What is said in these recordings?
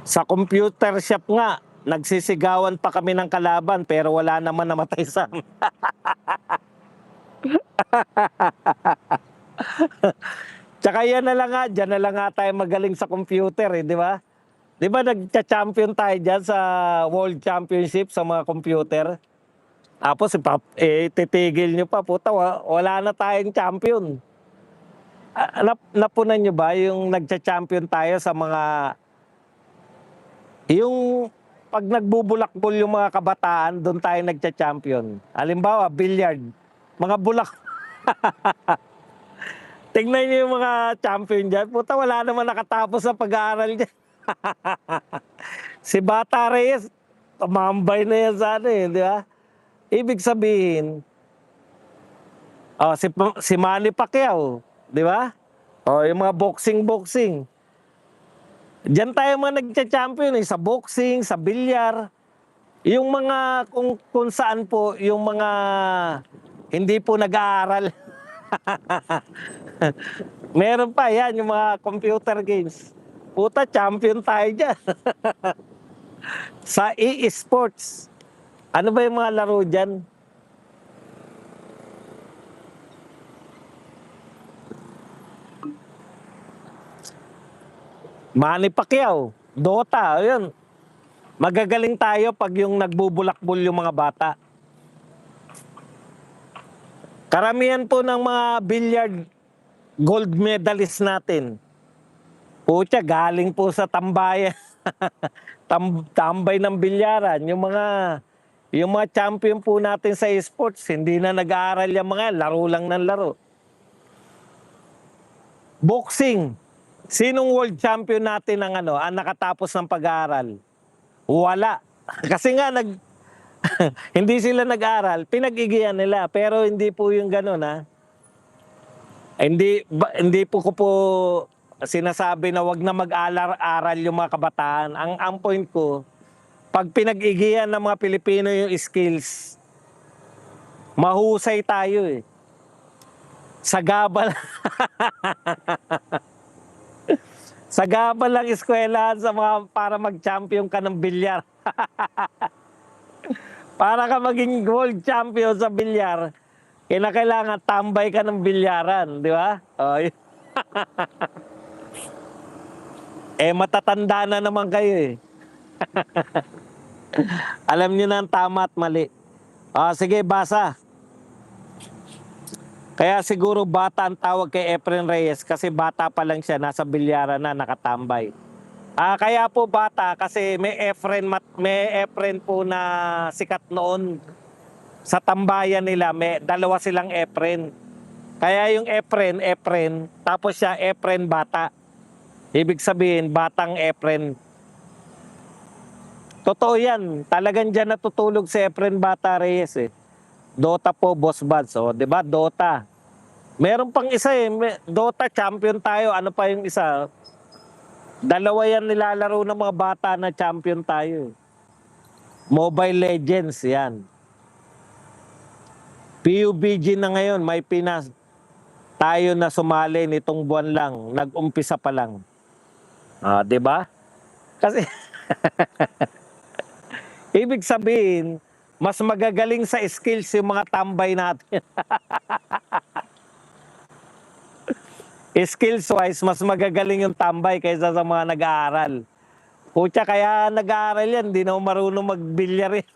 Sa computer shop nga, nagsisigawan pa kami ng kalaban pero wala naman namatay sa amin. Tsaka yan na lang nga, diyan na lang nga tayo magaling sa computer eh, di ba? Di ba nagcha-champion tayo dyan sa World Championship sa mga computer? Tapos titigil nyo pa, puta, wala na tayong champion. Napunan nyo ba yung nagcha-champion tayo sa mga, yung pag nagbubulakbol yung mga kabataan, doon tayo nagcha-champion. Halimbawa, billiard. Mga bulak. Tingnan nyo yung mga champion dyan. Puta, wala naman nakatapos sa pag-aaral dyan. Si Bata Reyes, tumambay na yan sa ano eh, di ba? Ibig sabihin, si Manny Pacquiao, di ba? Yung mga boxing. Diyan tayo mga nagcha-champion eh, sa boxing, sa bilyar. Yung mga kung saan po, yung mga hindi po nag-aaral. Meron pa yan, yung mga computer games. Puta, champion tayo dyan. Sa e-sports. Ano ba yung mga laro dyan? Manny Pacquiao, Dota, yun. Magagaling tayo pag yung nagbubulakbol yung mga bata. Karamihan po ng mga billiard gold medalist natin. Pucha, galing po sa tambayan. Tambay ng bilyaran. Yung mga champion po natin sa esports, hindi na nag-aaral yung mga laro lang ng laro. Boxing. Sinong world champion natin ang nakatapos ng pag-aaral? Wala. Kasi nga hindi sila nag-aral, pinag-igihan nila, pero hindi po yung gano'n ha. Hindi ko po sinasabi na wag na mag-aral yung mga kabataan. Ang point ko, pag pinag-igihan ng mga Pilipino yung skills, mahusay tayo eh. Sagabal. Sagabal lang eskwelahan sa mga para mag-champion ka ng bilyar. Para ka maging world champion sa bilyar, kinakailangan tambay ka ng bilyaran, di ba? Matatanda na naman kayo eh. Alam niyo na ang tama at mali. Sige, basa. Kaya siguro bata ang tawag kay Efren Reyes kasi bata pa lang siya, nasa bilyaran na, nakatambay. Kaya po bata kasi may Efren po na sikat noon. Sa tambayan nila, may dalawa silang Efren. Kaya yung Efren, tapos siya Efren bata. Ibig sabihin, batang Efren. Totoo yan. Talagang dyan natutulog si Efren Bata Reyes eh. Dota po, Boss Buds. Di ba? Dota. Meron pang isa eh. Dota champion tayo. Ano pa yung isa? Dalawa yan nilalaro ng mga bata na champion tayo. Mobile Legends, yan. PUBG na ngayon, may Pinas. Tayo na sumali nitong buwan lang. Nag-umpisa pa lang. Di ba? Kasi ibig sabihin, mas magagaling sa skills yung mga tambay natin. Skills-wise, mas magagaling yung tambay kaysa sa mga nag-aaral. Pucha, kaya nag-aaral yan, di na marunong magbilyar eh.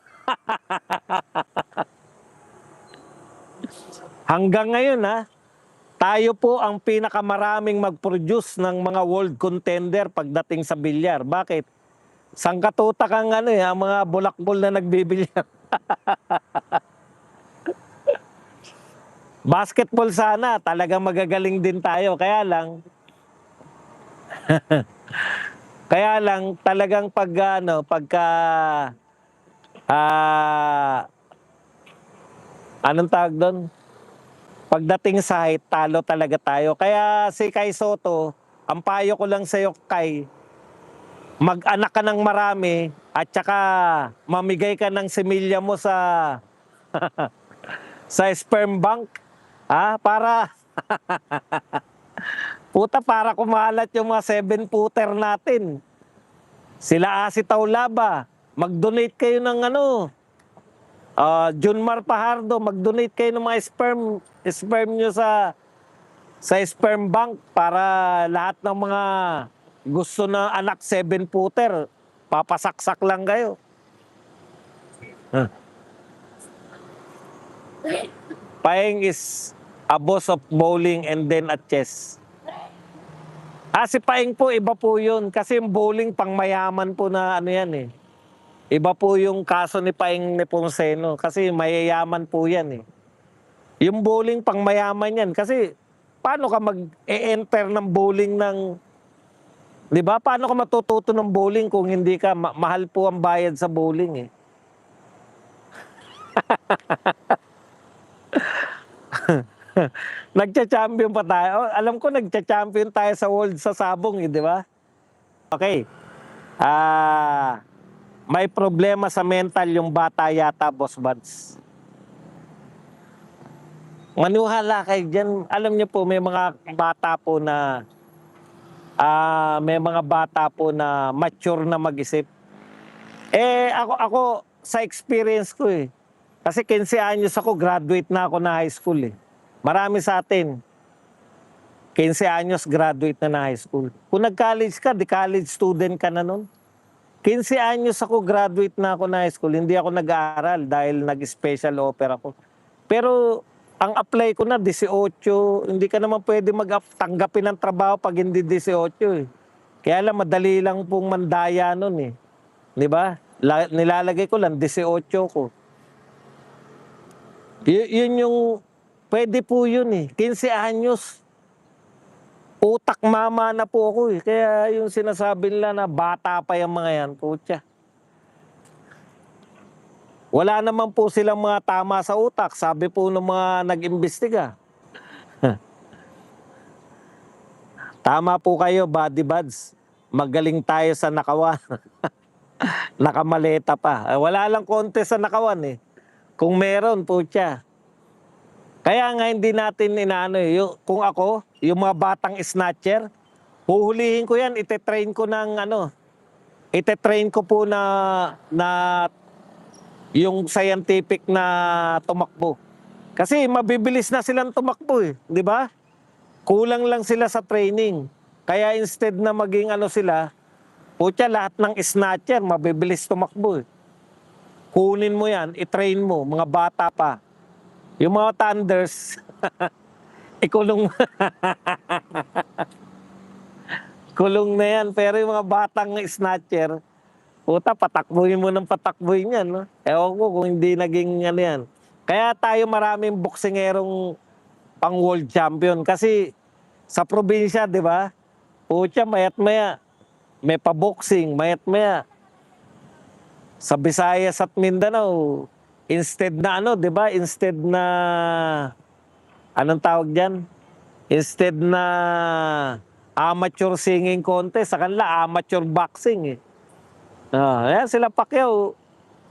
Hanggang ngayon tayo po ang pinakamaraming mag-produce ng mga world contender pagdating sa bilyar. Bakit? Sangkatutak ang ang mga bulakbol na nagbibilyar. Basketball sana, talagang magagaling din tayo. Kaya lang talagang anong tawag doon? Pagdating sa height, talo talaga tayo. Kaya si Kai Soto, ang payo ko lang sa'yo, Kai, mag-anak ka ng marami at saka mamigay ka ng semilya mo sa sa sperm bank. Para puta, para kumalat yung mga 7-footer natin. Sila Asi Taulaba, mag-donate kayo ng ano, Junmar Pajardo, mag-donate kayo ng mga sperm nyo sa sperm bank para lahat ng mga gusto na anak 7-footer, papasaksak lang kayo. Huh. Paeng is a boss of bowling and then at chess. Si Paeng po, iba po yun. Kasi yung bowling, pang mayaman po na ano yan eh. Iba po yung kaso ni Paeng Nepomuceno. Kasi mayayaman po yan eh. Yung bowling, pang mayaman yan. Kasi paano ka mag-e-enter ng bowling ng... Di ba? Paano ka matututo ng bowling kung hindi ka... mahal po ang bayad sa bowling eh. Nagcha-champion pa tayo. Alam ko nagcha-champion tayo sa world sa sabong, di ba? Okay. May problema sa mental yung bata yata, Boss Buds. Maniwala kayo dyan. Alam niyo po, may mga bata po na mature na mag-isip. Ako sa experience ko eh. Kasi 15 anyos ako, graduate na ako na high school eh. Marami sa atin, 15 anyos, graduate na high school. Kung nag-college ka, di college student ka na nun. 15 anyos ako, graduate na ako na high school. Hindi ako nag-aaral dahil nag-special offer ako. Pero ang apply ko na 18, hindi ka naman pwede tanggapin ng trabaho pag hindi 18 eh. Kaya lang, madali lang pong mandaya nun eh. Di ba? Nilalagay ko lang 18 ko. Yun yung, pwede po yun eh. 15 anyos. Utak mama na po ako eh. Kaya yung sinasabi nila na bata pa yung mga yan, putya. Wala naman po silang mga tama sa utak. Sabi po ng mga nag-imbestiga. Tama po kayo, body buds. Magaling tayo sa nakawan. Nakamaleta pa. Wala lang contest sa nakawan eh. Kung meron, putya. Kaya nga hindi natin inaano eh. Kung ako, yung mga batang snatcher, huhulihin ko yan, ite-train ko ng ano, ite-train ko po na yung scientific na tumakbo. Kasi mabibilis na silang tumakbo eh, di ba? Kulang lang sila sa training. Kaya instead na maging ano sila, putya, lahat ng snatcher, mabibilis tumakbo eh. Kunin mo yan, i-train mo, mga bata pa. Yung mga thunders, ikulong. Kulong na yan. Pero yung mga batang snatcher, puta, patakbuhin mo ng patakbuhin yan. No? Ewan ko kung hindi naging ano yan. Kaya tayo maraming boksingerong pang world champion. Kasi sa probinsya, di ba? Pucha, mayat maya. May pa-boxing, mayat maya. Sa Visayas at Mindanao, instead na ano, di ba? Instead na, anong tawag dyan? Instead na amateur singing contest, sa kanila amateur boxing eh. Ayan sila Pacquiao.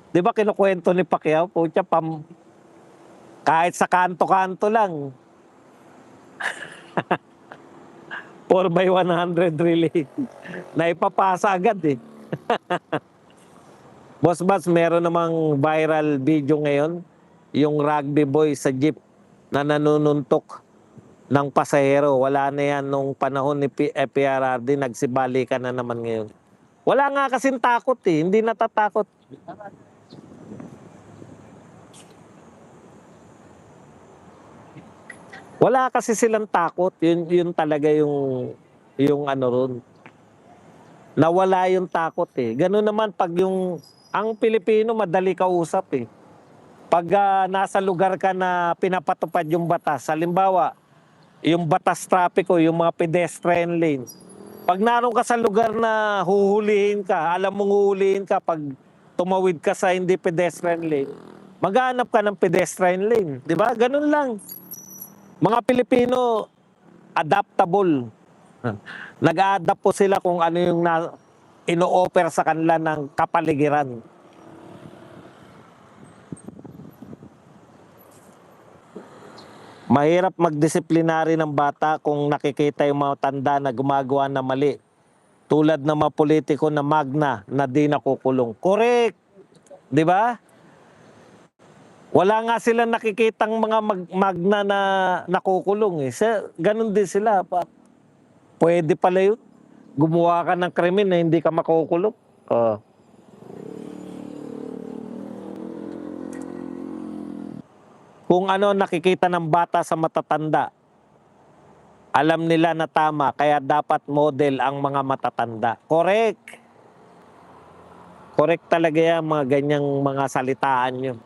Di ba kinukwento ni Pacquiao? Pucha, kahit sa kanto-kanto lang. 4x100 relay. Naipapasa agad eh. Boss Bats, meron namang viral video ngayon, yung rugby boy sa jeep na nanununtok ng pasahero. Wala na yan nung panahon ni PRRD, nagsibalikan na naman ngayon. Wala nga kasing takot eh, hindi natatakot. Wala kasi silang takot, yun talaga yung ano ron. Nawala yung takot eh. Ganun naman pag ang Pilipino madali kausap eh. Pag nasa lugar ka na pinapatupad yung batas, halimbawa, yung batas trapiko, yung mga pedestrian lane. Pag naroon ka sa lugar na huhulihin ka, alam mong huhulihin ka pag tumawid ka sa hindi pedestrian lane, maghanap ka ng pedestrian lane. Di ba? Ganun lang. Mga Pilipino, adaptable. Nag-a-adapt po sila kung ano yung ino-offer sa kanila ng kapaligiran. Mahirap magdisiplinary ng bata kung nakikita yung mga tanda na gumagawa na mali. Tulad ng mga politiko na magna na di nakukulong. Correct. Di ba? Wala nga silang nakikitang mga magna na nakukulong eh. Ganun din sila. Pwede pala yun. Gumawa ka ng krimen na hindi ka makukulong. Oh. Kung ano nakikita ng bata sa matatanda, alam nila na tama, kaya dapat model ang mga matatanda. Correct. Correct talaga yan, mga ganyang mga salitaan nyo.